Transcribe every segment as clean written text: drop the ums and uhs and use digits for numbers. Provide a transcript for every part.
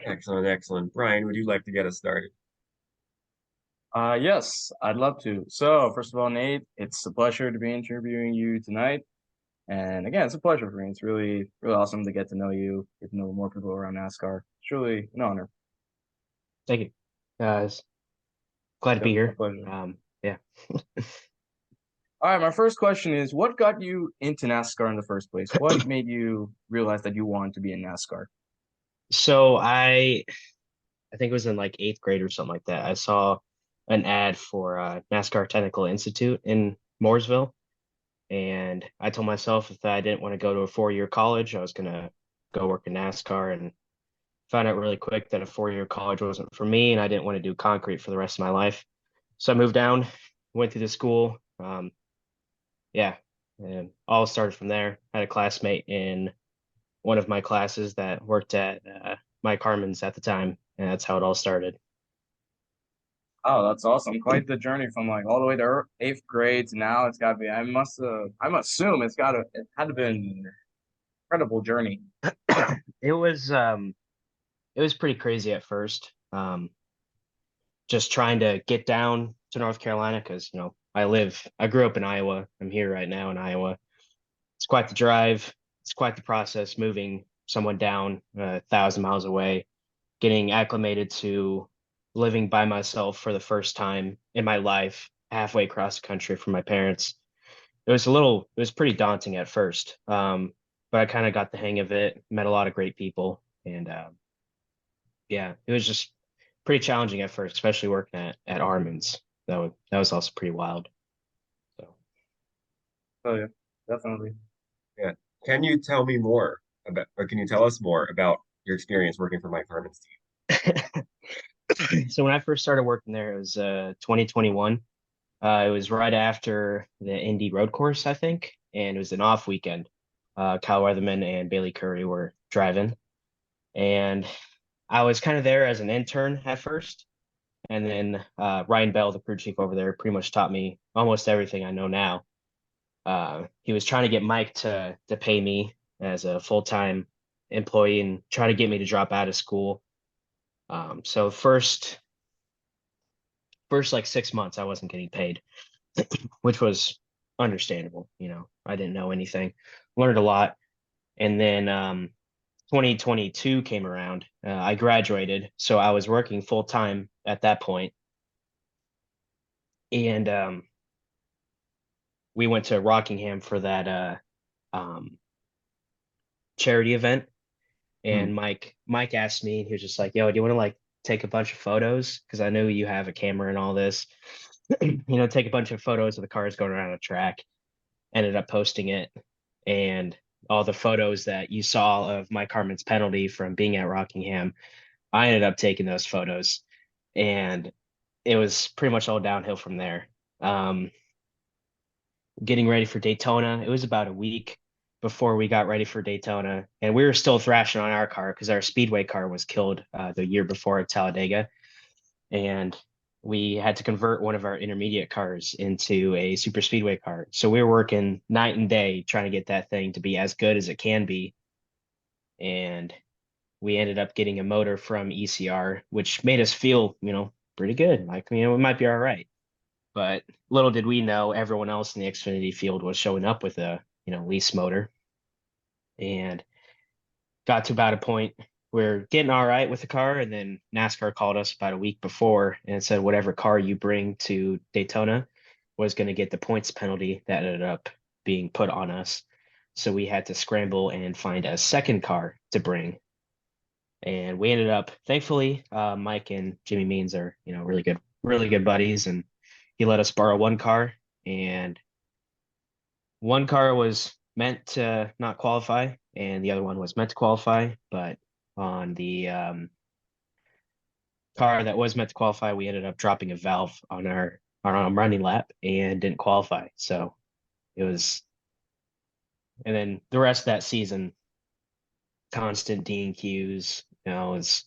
Excellent, excellent. Brian, would you like to get us started? Yes, I'd love to. So, first of all, Nate, it's a pleasure to be interviewing you tonight. And again, it's a pleasure for me. It's really, really awesome to get to know you, get to know more people around NASCAR. It's truly an honor. Thank you. It's glad to be Yep, my here. pleasure. Yeah. All right, my first question is, what got you into NASCAR in the first place? What made you realize that you wanted to be in NASCAR? So I think it was in like eighth grade or something like that. I saw an ad for NASCAR Technical Institute in Mooresville, and I told myself if I didn't want to go to a 4-year college, I was gonna go work in NASCAR, and found out really quick that a 4-year college wasn't for me, and I didn't want to do concrete for the rest of my life. So I moved down, went through the school. Yeah, and all started from there. I had a classmate in one of my classes that worked at Mike Harmon's at the time, and that's how it all started. Oh, that's awesome. Quite the journey from like all the way to eighth grade to now. It's gotta be, I'm assume it had to been an incredible journey. It was it was pretty crazy at first. Just trying to get down to North Carolina because I grew up in Iowa. I'm here right now in Iowa. It's quite the drive. It's quite the process moving someone down 1,000 miles away, getting acclimated to living by myself for the first time in my life, halfway across the country from my parents. It was pretty daunting at first. But I kind of got the hang of it, met a lot of great people, and yeah, it was just pretty challenging at first, especially working at Armin's. That was also pretty wild. So Oh yeah, definitely. Yeah. Can you tell me more about, or can you tell us more about your experience working for Mike Harmon's team? so when I first started working there, it was 2021. It was right after the Indy road course, I think, and it was an off weekend. Kyle Weatherman and Bailey Curry were driving, and I was kind of there as an intern at first, and then Ryan Bell, the crew chief over there, pretty much taught me almost everything I know now. He was trying to get Mike to pay me as a full-time employee and try to get me to drop out of school. So first like 6 months I wasn't getting paid, which was understandable. I didn't know anything, learned a lot. And then 2022 came around. I graduated, so I was working full time at that point, and we went to Rockingham for that um, charity event. Hmm. And Mike asked me, he was just like, "Yo, do you want to like take a bunch of photos? Because I know you have a camera and all this. Take a bunch of photos of the cars going around a track." Ended up posting it, and all the photos that you saw of Mike Harmon's penalty from being at Rockingham, I ended up taking those photos, and it was pretty much all downhill from there. Um, Getting ready for Daytona, it was about a week before we got ready for Daytona, and we were still thrashing on our car because our speedway car was killed the year before at Talladega, and we had to convert one of our intermediate cars into a super speedway car. So we were working night and day trying to get that thing to be as good as it can be. And we ended up getting a motor from ECR, which made us feel, pretty good. Like, we might be all right. But little did we know everyone else in the Xfinity field was showing up with a, lease motor. And got to about a point where getting all right with the car, and then NASCAR called us about a week before and said whatever car you bring to Daytona was going to get the points penalty that ended up being put on us. So we had to scramble and find a second car to bring. And we ended up, thankfully, Mike and Jimmy Means are, really good buddies, and he let us borrow one car, and one car was meant to not qualify, and the other one was meant to qualify. But on the car that was meant to qualify, we ended up dropping a valve on our running lap and didn't qualify. So it was, and then the rest of that season, constant D&Qs. Was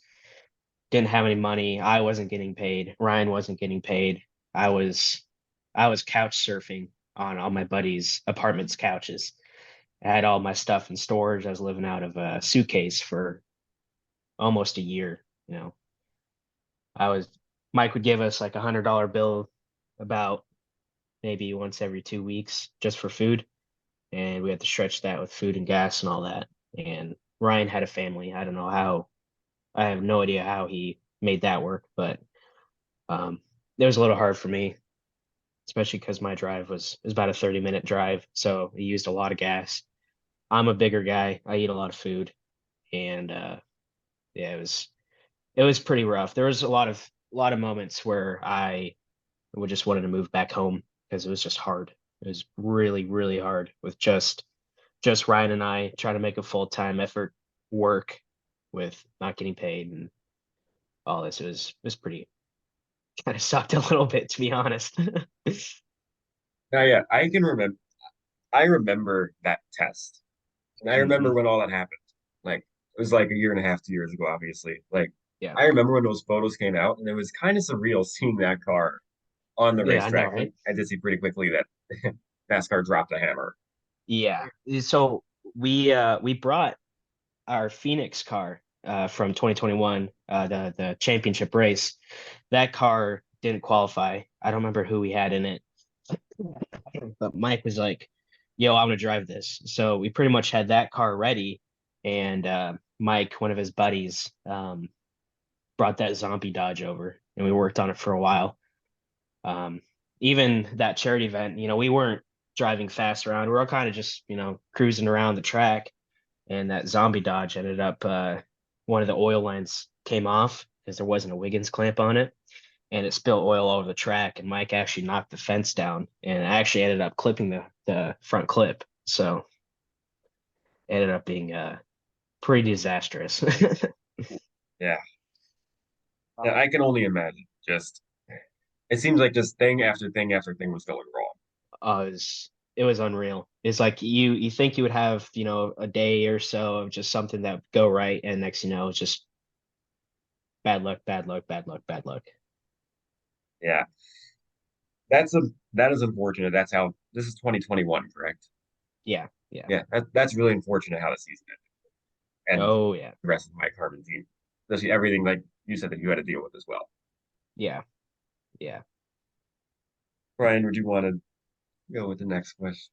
didn't have any money. I wasn't getting paid. Ryan wasn't getting paid. I was I was couch surfing on all my buddies' apartments' couches. I had all my stuff in storage. I was living out of a suitcase for almost a year. You know, I was Mike would give us like $100 bill about maybe once every 2 weeks just for food, and we had to stretch that with food and gas and all that. And Ryan had a family. I don't know how. I have no idea how he made that work, but um, it was a little hard for me, especially because my drive was about a 30-minute drive, so it used a lot of gas. I'm a bigger guy. I eat a lot of food, and yeah, it was pretty rough. There was a lot of moments where I would just wanted to move back home because it was just hard. It was really, really hard with just Ryan and I trying to make a full-time effort work with not getting paid and all this. It was pretty kind of sucked a little bit, to be honest. Now, yeah, I can remember. I remember that test, and I remember Hmm. when all that happened. Like it was like a year and a half, 2 years ago, obviously. Like Yeah. I remember when those photos came out, and it was kind of surreal seeing that car on the Yeah, I know, racetrack. Like right? I did see pretty quickly that NASCAR dropped a hammer. Yeah. So we brought our Phoenix car from 2021, the championship race. That car didn't qualify. I don't remember who we had in it, but Mike was like, "Yo, I'm gonna drive this." So we pretty much had that car ready, and Mike, one of his buddies, brought that zombie Dodge over, and we worked on it for a while. Um, Even that charity event, we weren't driving fast around. We were all kind of just, cruising around the track, and that zombie Dodge ended up one of the oil lines came off because there wasn't a Wiggins clamp on it, and it spilled oil all over the track. And Mike actually knocked the fence down, and I actually ended up clipping the front clip, so it ended up being pretty disastrous. Yeah, yeah, I can only imagine. Just it seems like just thing after thing after thing was going wrong. It was unreal. It's like you think you would have, a day or so of just something that would go right, and next it's just bad luck, bad luck, bad luck, bad luck. Yeah, that's a that is unfortunate. That's how this is 2021, correct? Yeah, yeah. Yeah, that's really unfortunate how the season ended, and Oh yeah. the rest of the Mike Harmon team, especially everything like you said that you had to deal with as well. Yeah, yeah. Brian, would you want to go with the next question?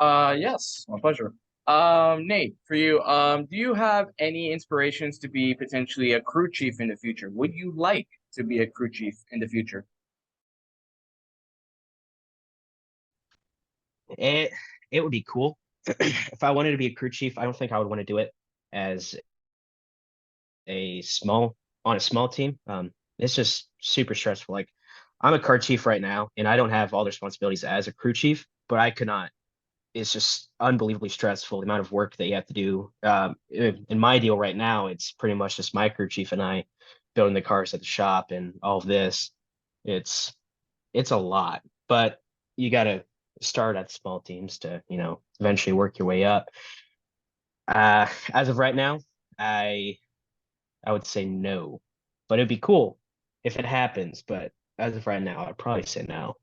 Yes, my pleasure. Nate, for you, do you have any inspirations to be potentially a crew chief in the future? Would you like to be a crew chief in the future? It would be cool. If I wanted to be a crew chief, I don't think I would want to do it as a small on a small team. It's just super stressful. Like I'm a car chief right now, and I don't have all the responsibilities as a crew chief, but I could not. It's just unbelievably stressful, the amount of work that you have to do. In my deal right now, it's pretty much just my crew chief and I building the cars at the shop and all of this. It's it's a lot, but you got to start at small teams to, eventually work your way up. As of right now, I I would say no, but it'd be cool if it happens. But as of right now, I'd probably say no.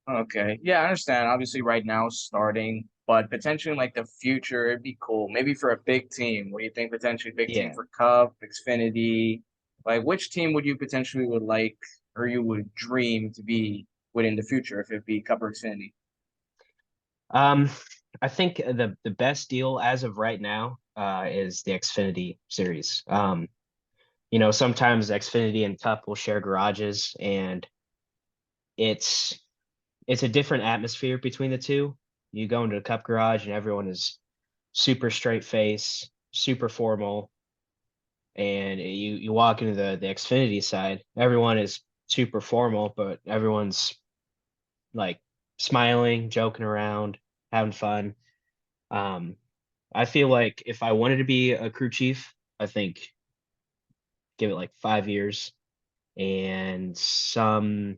Okay. Yeah, I understand. Obviously, right now starting, but potentially in like the future, it'd be cool. Maybe for a big team. What do you think potentially big team Yeah. for Cup, Xfinity? Like which team would you potentially would like or you would dream to be within the future if it be Cup or Xfinity? Um, I think the best deal as of right now is the Xfinity series. Sometimes Xfinity and Cup will share garages, and it's it's a different atmosphere between the two. You go into a Cup garage, and everyone is super straight face, super formal, and you walk into the Xfinity side, everyone is super formal, but everyone's like smiling, joking around, having fun. Um, I feel like if I wanted to be a crew chief, I think give it like 5 years and some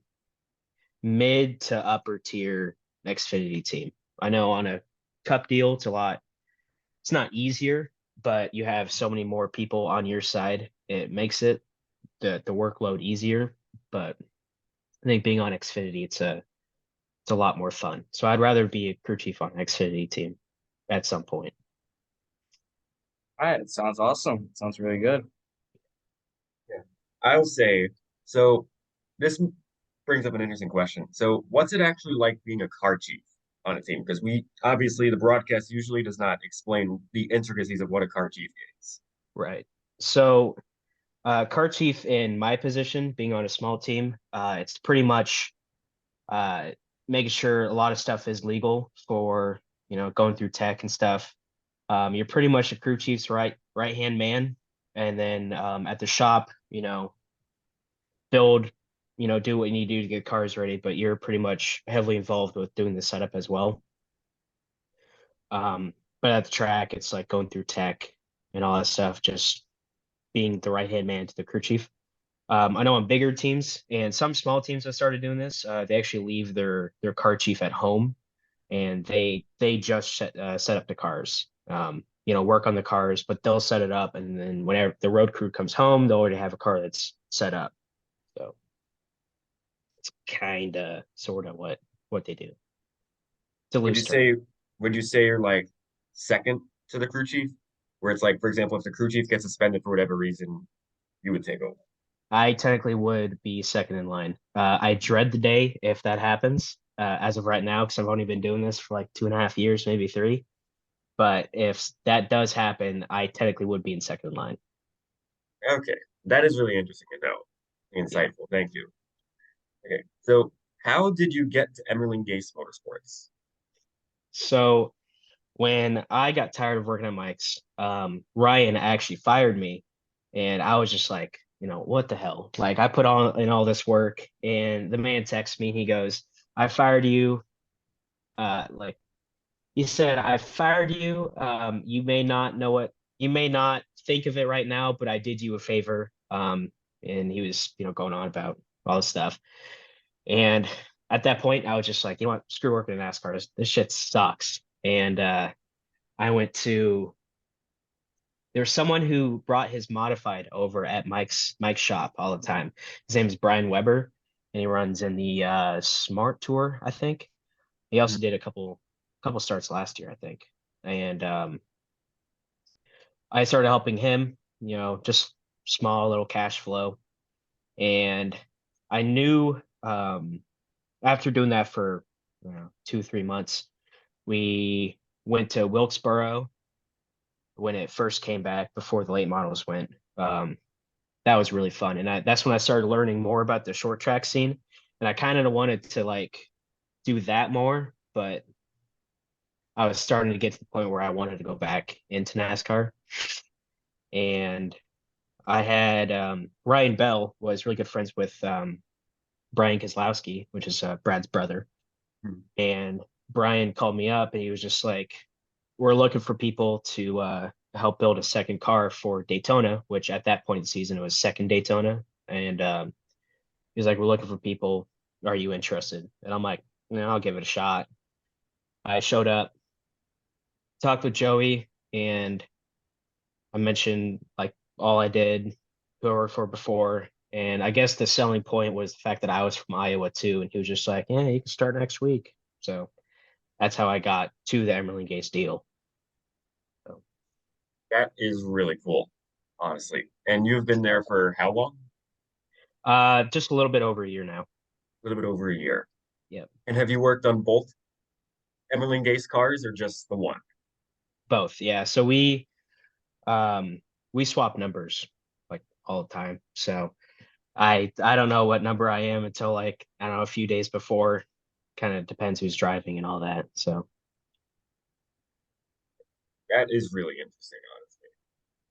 mid to upper tier Xfinity team. I know on a cup deal, it's not easier, but you have so many more people on your side. It makes the workload easier. But I think being on Xfinity, it's a lot more fun. So I'd rather be a crew chief on an Xfinity team at some point. All right, it sounds awesome. Sounds really good. Yeah. I'll say, so this brings up an interesting question. So what's it actually like being a car chief on a team? Because we obviously the broadcast usually does not explain the intricacies of what a car chief is. Right. So, car chief in my position, being on a small team, it's pretty much uh, making sure a lot of stuff is legal for, going through tech and stuff. You're pretty much the crew chief's right hand man, and then at the shop, build, do what you need to do to get cars ready. But you're pretty much heavily involved with doing the setup as well. But at the track, it's like going through tech and all that stuff, just being the right hand man to the crew chief. I know on bigger teams and some small teams that started doing this, they actually leave their car chief at home and they just set up the cars. Work on the cars, but they'll set it up, and then whenever the road crew comes home, they'll already have a car that's set up. So it's kind of sort of what they do. It's a Would you loose term. say would you say you're like second to the crew chief? Where it's like, for example, if the crew chief gets suspended for whatever reason, you would take over. I technically would be second in line. I dread the day if that happens. As of right now, because I've only been doing this for like 2.5 years, maybe three. But if that does happen, I technically would be in second in line. Okay. That is really interesting to know. Yeah. Insightful. Thank you. Okay. So how did you get to Emerling-Gase Motorsports? So when I got tired of working at Mike's, Ryan actually fired me, and I was just like, what the hell? Like I put on in all this work, and the man texts me. He goes, "I fired you. Like he said, I fired you. You may not know it. You may not think of it right now, but I did you a favor." And he was, going on about all this stuff. And at that point, I was just like, screw working in NASCAR. This shit sucks. And I went to there's someone who brought his modified over at Mike's shop all the time. His name is Brian Weber, and he runs in the Smart Tour, I think. He also did a couple starts last year, I think. And I started helping him, just small little cash flow. And I knew after doing that for 2, 3 months, we went to Wilkesboro when it first came back before the late models went. That was really fun. And that's when I started learning more about the short track scene. And I kind of wanted to like do that more, but I was starting to get to the point where I wanted to go back into NASCAR. And I had Ryan Bell was really good friends with Brian Kozlowski, which is Brad's brother. Hmm. And Brian called me up and he was just like, we're looking for people to help build a second car for Daytona, which at that point in the season it was second Daytona. And he was like, we're looking for people. Are you interested? And I'm like, I'll give it a shot. I showed up, talked with Joey, and I mentioned like all I did, who I worked for before. And I guess the selling point was the fact that I was from Iowa too. And he was just like, yeah, you can start next week. So that's how I got to the Emerling-Gase deal. So, That is really cool, honestly. And you've been there for how long? just a little bit over a year now. A little bit over a year. Yep. And have you worked on both Emerling-Gase cars or just the one? Both. Yeah. So we swap numbers like all the time. So I don't know what number I am until like, I don't know, a few days before. Kind of depends who's driving and all that. So That is really interesting,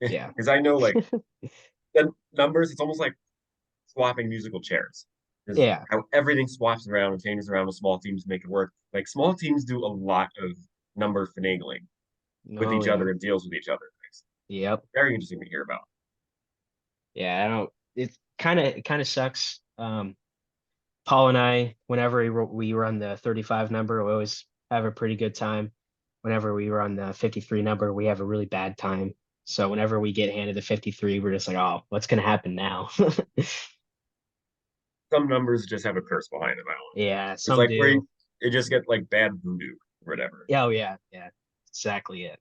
honestly. yeah. Because I know like the numbers, it's almost like swapping musical chairs. Because Yeah. how everything swaps around and changes around with small teams to make it work. Like small teams do a lot of number finagling with Oh each yeah. other and deals with each other. It's Yep. very interesting to hear about. Yeah, I don't. It kind of sucks. Paul and I, whenever we run the 35 number, we always have a pretty good time. Whenever we run the 53 number, we have a really bad time. So whenever we get handed the 53, we're just like, oh, what's gonna happen now? Some numbers just have a curse behind them. I don't know. Yeah, It's some like where do. you just get like bad voodoo or whatever. Yeah, oh yeah, yeah, exactly it.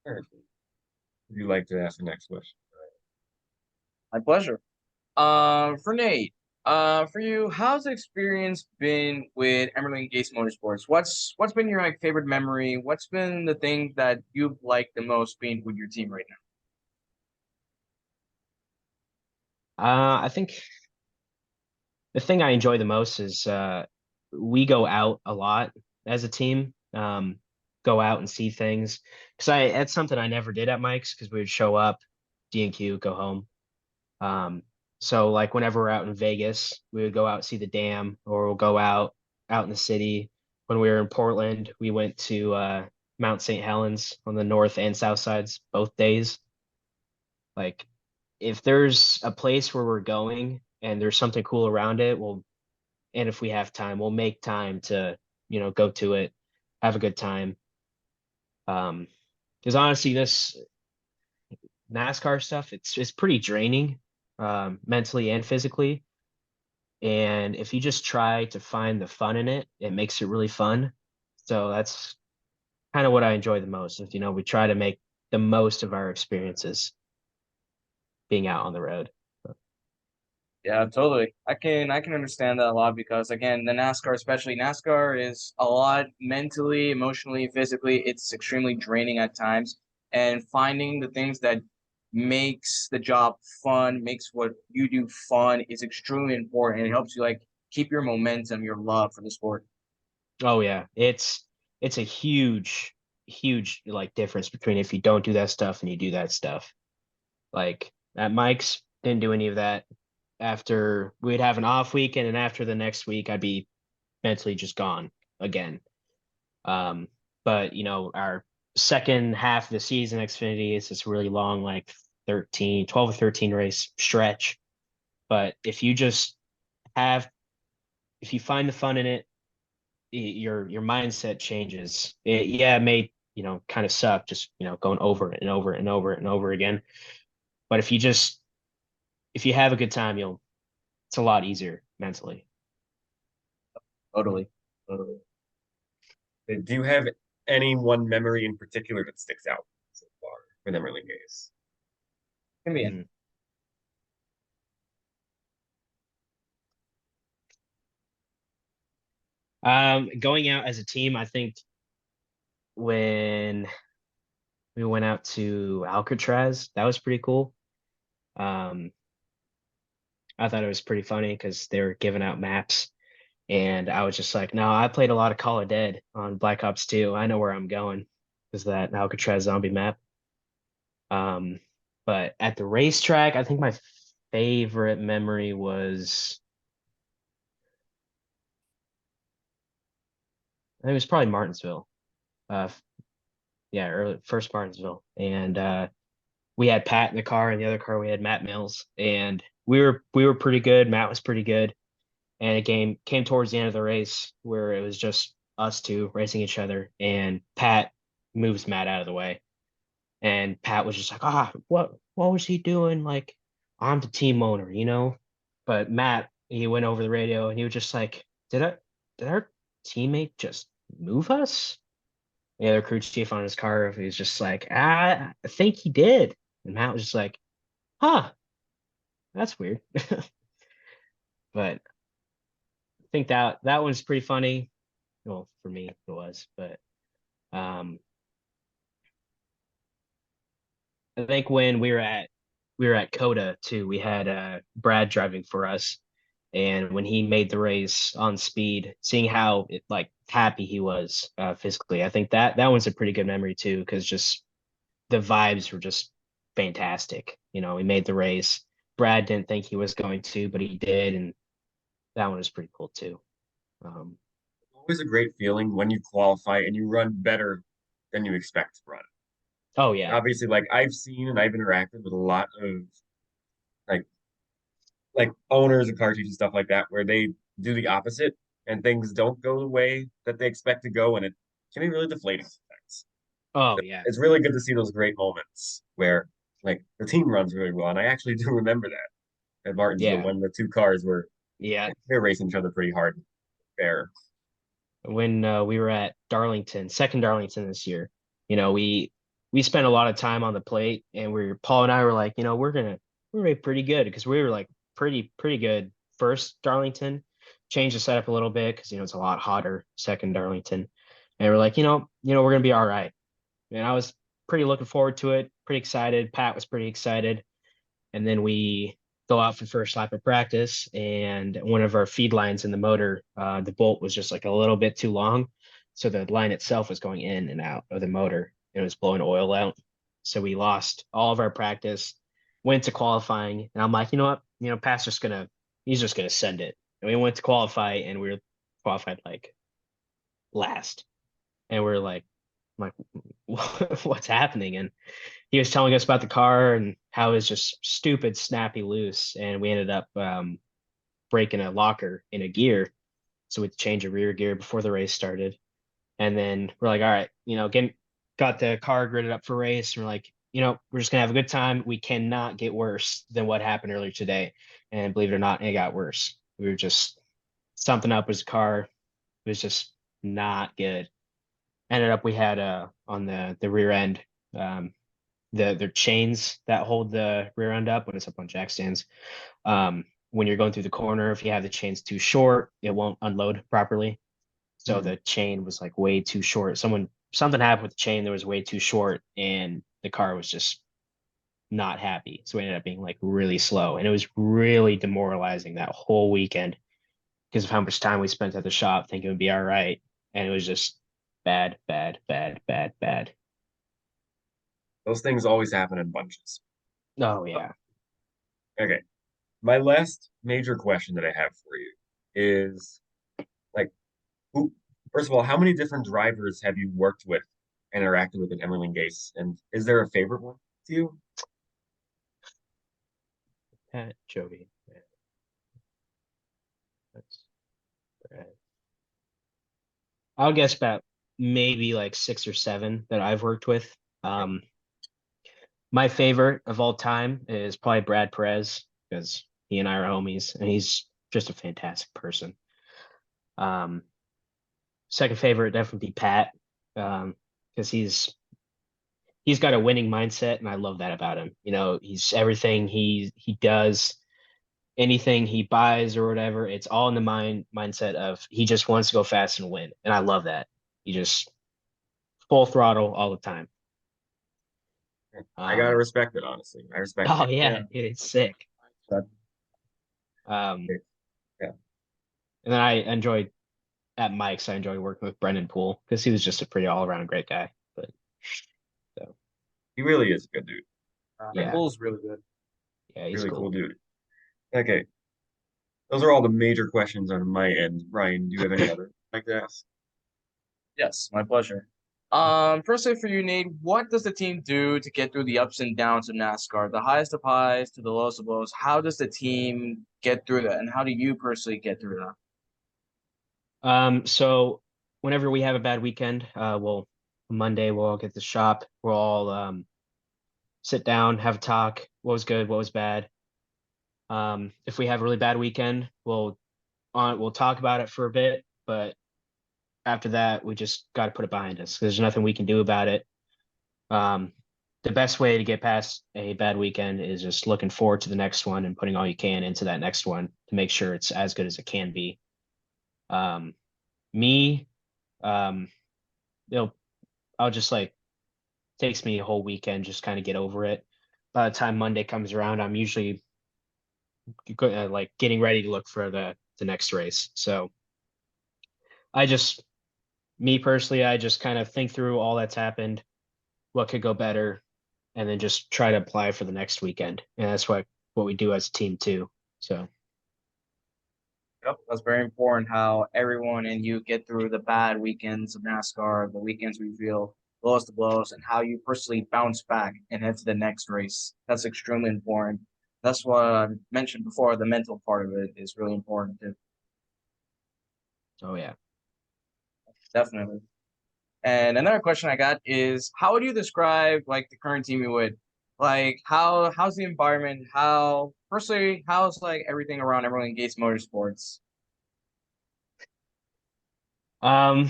All right. Would you like to ask the next question? My pleasure. For Nate, for you, how's the experience been with Emerling-Gase Motorsports? What's been your like favorite memory? What's been the thing that you've liked the most being with your team right I think the thing I enjoy the most is we go out a lot as a team. Go out and see things because I that's something I never did at Mike's because we would show up, D&Q, go home. So like whenever we're out in Vegas, we would go out see the dam, or we'll go out in the city. When we were in Portland, we went to Mount St. Helens on the north and south sides both days. Like if there's a place where we're going and there's something cool around it, and if we have time, we'll make time to, go to it, have a good time. Because honestly, this NASCAR stuff, it's pretty draining, mentally and physically. And if you just try to find the fun in it, it makes it really fun. So that's kind of what I enjoy the most. Is, we try to make the most of our experiences being out on the road. Yeah, totally. I can understand that a lot because again, the NASCAR, especially NASCAR, is a lot mentally, emotionally, physically. It's extremely draining at times. And finding the things that makes the job fun, makes what you do fun is extremely important. It helps you like keep your momentum, your love for the sport. Oh yeah, it's a huge like difference between if you don't do that stuff and you do that stuff. Like at Mike's, didn't do any of that. After we'd have an off weekend, and after the next week, I'd be mentally just gone again. Um, but our second half of the season, Xfinity is this really long, like 12 or 13 race stretch. But have, if you find the fun in it, your mindset changes. Yeah, it may, kind of suck just, going over it and over it and over it and over again. But if you have a good time, it's a lot easier mentally. Totally. Totally. Do you have any one memory in particular that sticks out so far with Emerling-Gase? Give me Mm. Going out as a team, I think when we went out to Alcatraz, that was pretty cool. Um, I thought it was pretty funny because they were giving out maps, and I was just like, no, I played a lot of Call of Dead on Black Ops 2. I know where I'm going, is that Alcatraz zombie map. Um, but at the racetrack, I think my favorite memory was, I think it was probably Martinsville. Uh, yeah, early first Martinsville, and we had Pat in the car, and the other car we had Matt Mills, and we were pretty good. Matt was pretty good, and it came towards the end of the race where it was just us two racing each other, and Pat moves Matt out of the way, and Pat was just like, what was he doing? Like, I'm the team owner, But Matt, he went over the radio and he was just like, did our teammate just move us? The other crew chief on his car, he was just like, I think he did. And Matt was just like, huh, that's weird. But I think that one's pretty funny. Well, for me, it was. But um, I think when we were at Coda too, we had Brad driving for us, and when he made the race on speed, seeing how like happy he was physically, I think that one's a pretty good memory too, because just the vibes were just fantastic. He made the race. Brad didn't think he was going to, but he did, and that one was pretty cool too. Um, Always a great feeling when you qualify and you run better than you expect to run. oh yeah, Obviously, like I've seen and I've interacted with a lot of like like owners of car teams and stuff like that, where they do the opposite and things don't go the way that they expect to go, and it can be really deflating sometimes. oh yeah, It's really good to see those great moments where like the team runs really well, and I actually do remember that at Martinsville yeah, when the two cars were yeah. they're racing each other pretty hard. Fair. When we were at Darlington, second Darlington this year, we we spent a lot of time on the plate, and Paul and I were like, we're gonna be pretty good because we were like pretty good first Darlington. Changed the setup a little bit because it's a lot hotter second Darlington, and we're like, we're gonna be all right. And I was pretty looking forward to it, pretty excited. Pat was pretty excited, and then we go out for first lap of practice, and one of our feed lines in the motor, the bolt was just like a little bit too long, so the line itself was going in and out of the motor. It was blowing oil out, so we lost all of our practice. Went to qualifying, and I'm like, you know what, Pat's he's just gonna send it. And we went to qualify, and we were qualified like last, and we're like, I'm like, what's happening? And he was telling us about the car and how it was just stupid, snappy loose, and we ended up breaking a locker in a gear, so we had to change a rear gear before the race started. And then we're like, all right, got the car gridded up for race. And we're like, we're just gonna have a good time. We cannot get worse than what happened earlier today. And believe it or not, it got worse. We were just something up with the car. It was just not good. Ended up we had on the rear end, the chains that hold the rear end up when it's up on jack stands. When you're going through the corner, if you have the chains too short, it won't unload properly. So the chain was like way too short. Something happened with the chain that was way too short, and the car was just not happy. So we ended up being like really slow, and it was really demoralizing that whole weekend because of how much time we spent at the shop thinking it would be all right, and it was just bad, bad, bad, bad, bad. Those things always happen in bunches. Oh yeah. Okay. My last major question that I have for you is like, who, first of all, how many different drivers have you worked with, interacted with in Emerling-Gase? And is there a favorite one to you? Pat, Joey. Yeah, that's Brad. I'll guess about maybe like six or seven that I've worked with. My favorite of all time is probably Brad Perez because he and I are homies, and he's just a fantastic person. Um, Second favorite definitely be Pat, because he's got a winning mindset, and I love that about him. He's everything he does, anything he buys or whatever, it's all in the mindset of he just wants to go fast and win, and I love that. He just full throttle all the time. I gotta Um, respect it, honestly. I respect oh it. yeah, Yeah. it's sick. But Um, Yeah. and then I enjoyed at Mike's. I enjoyed working with Brendan Poole because he was just a pretty all around great guy. But so He really is a good dude. Red yeah, Bull's really good. yeah, he's Really cool cool. dude. Okay. Those are all the major questions on my end. Ryan, do you have any other like to ask? Yes, my pleasure. Firstly for you, Nate, what does the team do to get through the ups and downs of NASCAR, the highest of highs to the lowest of lows? How does the team get through that, and how do you personally get through that? So whenever we have a bad weekend, Monday we'll all get to the shop. We'll all sit down, have a talk. What was good, what was bad. If we have a really bad weekend, we'll talk about it for a bit, but after that, we just got to put it behind us. There's nothing we can do about it. Um, the best way to get past a bad weekend is just looking forward to the next one and putting all you can into that next one to make sure it's as good as it can be. Um, me, um, it'll I'll just like takes me a whole weekend just kind of get over it. By the time Monday comes around, I'm usually like getting ready to look for the next race. So I just me personally, I just kind of think through all that's happened, what could go better, and then just try to apply for the next weekend. And that's what we do as a team too. So Yep, that's very important how everyone and you get through the bad weekends of NASCAR, the weekends we feel lowest of lows, and how you personally bounce back and head to the next race. That's extremely important. That's what I mentioned before. The mental part of it is really important too. yeah. Definitely. And another question I got is, how would you describe like the current team you would? Like how's the environment? How personally, how's like everything around Emerling-Gase Motorsports? Um,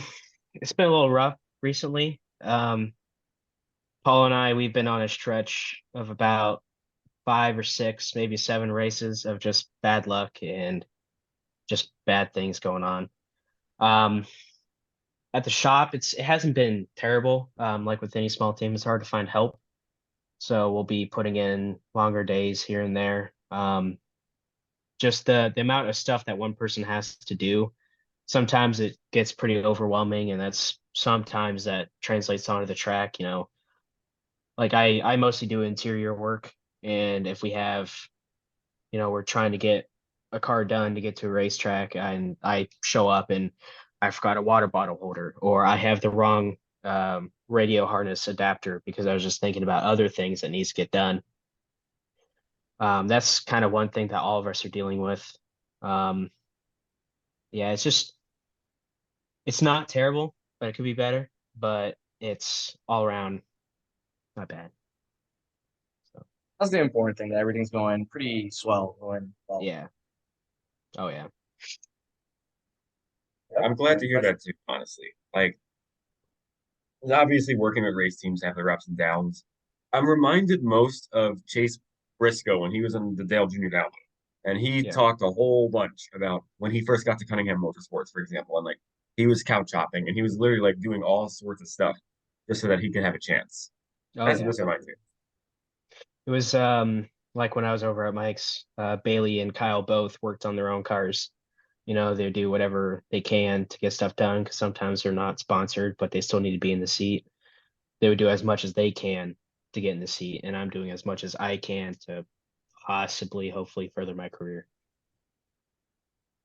it's been a little rough recently. Paul and I, we've been on a stretch of about 5 or 6, maybe 7 races of just bad luck and just bad things going on. Um, at the shop, it hasn't been terrible. Like with any small team, it's hard to find help. So we'll be putting in longer days here and there. Just the amount of stuff that one person has to do, sometimes it gets pretty overwhelming, and that's sometimes that translates onto the track. Like I mostly do interior work, and if we have, we're trying to get a car done to get to a racetrack, and I show up and I forgot a water bottle holder, or I have the wrong radio harness adapter because I was just thinking about other things that needs to get done. That's kind of one thing that all of us are dealing with. Um, yeah, it's not terrible, but it could be better, but it's all around not bad. So That's the important thing, that everything's going pretty swell, going well. yeah. Oh yeah. I'm glad to hear that too, honestly. Like, obviously working with race teams have their ups and downs. I'm reminded most of Chase Briscoe when he was in the Dale Jr. Downhill. And he Yeah. talked a whole bunch about when he first got to Cunningham Motorsports, for example, and like he was couch hopping and he was literally like doing all sorts of stuff just so that he could have a chance. Oh That's what yeah. this reminds me. It was like when I was over at Mike's, Bailey and Kyle both worked on their own cars. They do whatever they can to get stuff done because sometimes they're not sponsored, but they still need to be in the seat. They would do as much as they can to get in the seat, and I'm doing as much as I can to possibly, hopefully, further my career.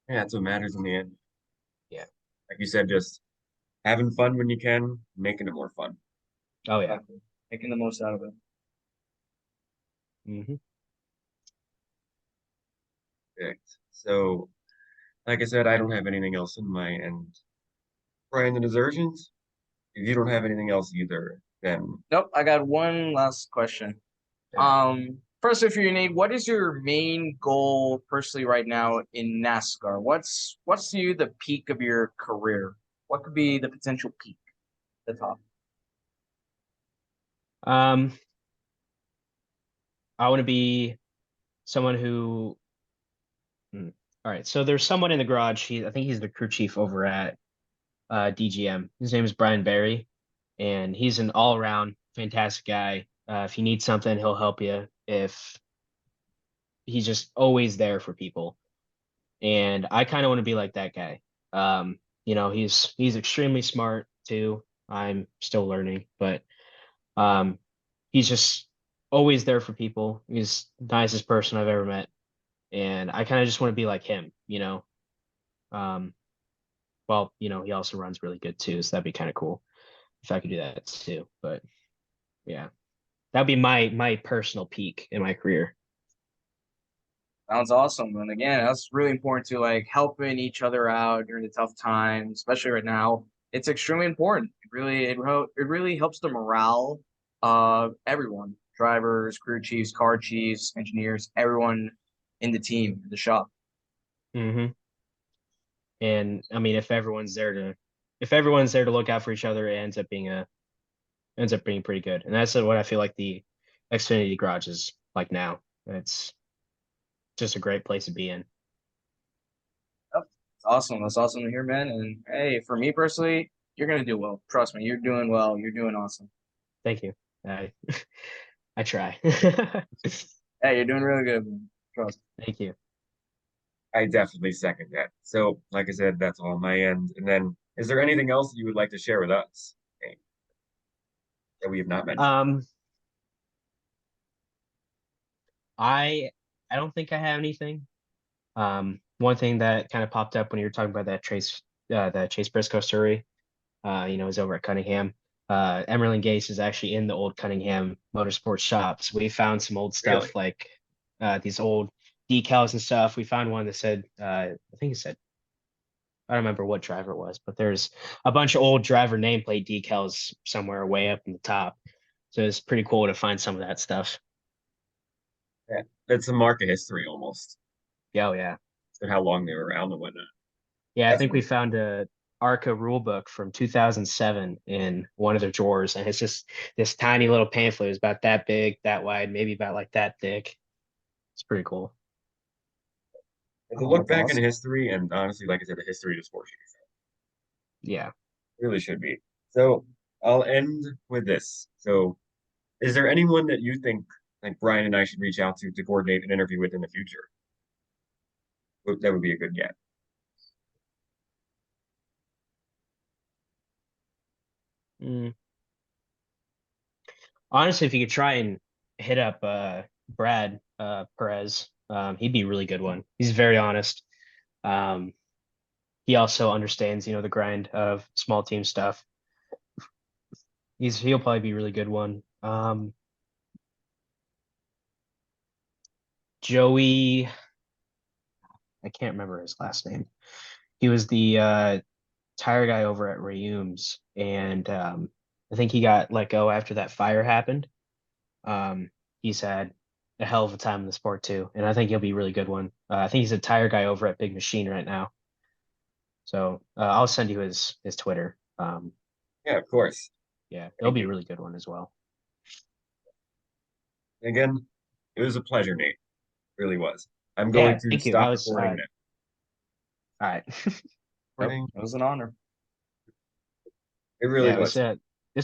Yeah, that's what matters in the end. Yeah. Like you said, just having fun when you can, making it more fun. Oh yeah. Exactly. Making the most out of it. Hmm. Perfect. So, like I said, I don't have anything else in my end. Brian, the desertions, if you don't have anything else either, then Nope, I got one last question. yeah. First, if you need, what is your main goal personally right now in NASCAR? What's to you the peak of your career? What could be the potential peak, the top? Um, I want to be someone who. All right, so there's someone in the garage. I think he's the crew chief over at DGM. His name is Brian Barry, and he's an all-around fantastic guy. If you need something, he'll help you. If he's just always there for people, and I kind of want to be like that guy. He's extremely smart too. I'm still learning, but um, he's just always there for people. He's the nicest person I've ever met, and I kind of just want to be like him. Um, well, he also runs really good too, so that'd be kind of cool if I could do that too. But yeah, that'd be my personal peak in my career. Sounds awesome. And again, that's really important to like helping each other out during the tough times, especially right now. It's extremely important. It really helps the morale of everyone, drivers, crew chiefs, car chiefs, engineers, everyone in the team, the shop. Hmm. And I mean, if everyone's there to look out for each other, it ends up being pretty good. And that's what I feel like the Xfinity Garage is like now. It's just a great place to be in. Yep. It's awesome. That's awesome to hear, man. And hey, for me personally, you're gonna do well. Trust me, you're doing well. You're doing awesome. Thank you. I I try. Hey, you're doing really good, man. Trust. Thank you. I definitely second that. So, like I said, that's all on my end. And then, is there anything else that you would like to share with us that we have not mentioned? Um, I don't think I have anything. One thing that kind of popped up when you were talking about that Chase Briscoe story, is over at Cunningham. Emerling-Gase is actually in the old Cunningham Motorsports shops. We found some old Really? stuff like these old decals and stuff. We found one that said, I think it said, I don't remember what driver it was, but there's a bunch of old driver nameplate decals somewhere way up in the top. So it's pretty cool to find some of that stuff. Yeah. That's a mark of history almost, Yeah, oh, yeah. and how long they were around and whatnot. Yeah, I That's think we really found a ARCA rulebook from 2007 in one of their drawers, and it's just this tiny little pamphlet. It's about that big, that wide, maybe about like that thick. It's pretty cool. And to Oh, look that's back in awesome. history, and honestly, like I said, the history of the sport Yeah. really should be. So I'll end with this. So is there anyone that you think like Brian and I should reach out to coordinate an interview with in the future? That would be a good get. Mm. Honestly, if you could try and hit up Brad Perez, he'd be a really good one. He's very honest. Um, he also understands, the grind of small team stuff. He'll probably be a really good one. Joey, I can't remember his last name. He was the tire guy over at Rayum's, and I think he got let go after that fire happened. Um, he's had a hell of a time in the sport too, and I think he'll be a really good one. I think he's a tire guy over at Big Machine right now. So I'll send you his Twitter. Yeah, of course. Yeah, he'll Thank be a you. really good one as well. Again, it was a pleasure, Nate. It really was. I'm going Yeah, to thank you. I stop was recording now. all right. Yep, Recording. it was an honor. It really Yeah, it was. was